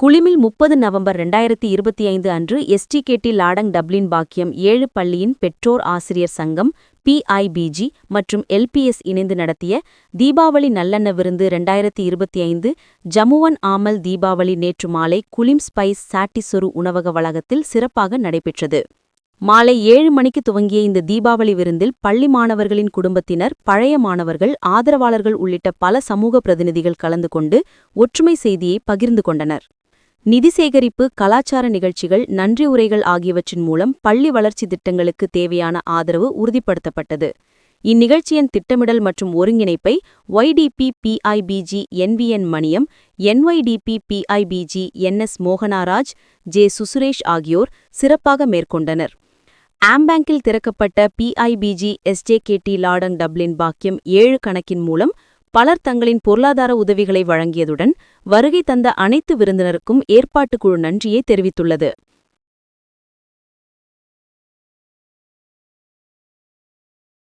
குளிமில் 30 November 2025 அன்று எஸ்டிகேடி லாடங் Dublin பாக்கியம் 7 பள்ளியின் பெற்றோர் ஆசிரியர் சங்கம் PIBG மற்றும் LPS இணைந்து நடத்திய தீபாவளி நல்லெண்ண விருந்து 2025 ஜமுவன் ஆமல் தீபாவளி நேற்று மாலை குலிம் ஸ்பைஸ் சாட்டிசொரு உணவக வளாகத்தில் சிறப்பாக நடைபெற்றது. மாலை 7 மணிக்கு துவங்கிய இந்த தீபாவளி விருந்தில் பள்ளி மாணவர்களின் குடும்பத்தினர், பழைய மாணவர்கள், ஆதரவாளர்கள் உள்ளிட்ட பல சமூக பிரதிநிதிகள் கலந்து கொண்டு ஒற்றுமை செய்தியை பகிர்ந்து கொண்டனர். நிதி சேகரிப்பு, கலாச்சார நிகழ்ச்சிகள், நன்றி உரைகள் ஆகியவற்றின் மூலம் பள்ளி வளர்ச்சி திட்டங்களுக்கு தேவையான ஆதரவு உறுதிப்படுத்தப்பட்டது. இந்நிகழ்ச்சியின் திட்டமிடல் மற்றும் ஒருங்கிணைப்பை YDP PIBG NVN Maniam, NYDP PIBG NS மோகனாராஜ், J சுசுரேஷ் ஆகியோர் சிறப்பாக மேற்கொண்டனர். ஆம்பேங்கில் திறக்கப்பட்ட PIBG SJKT லாடங் டப்ளின் பாக்கியம் 7 கணக்கின் மூலம் பலர் தங்களின் பொருளாதார உதவிகளை வழங்கியதுடன் வருகை தந்த அனைத்து விருந்தினருக்கும் ஏற்பாட்டுக்குழு நன்றியை தெரிவித்துள்ளது.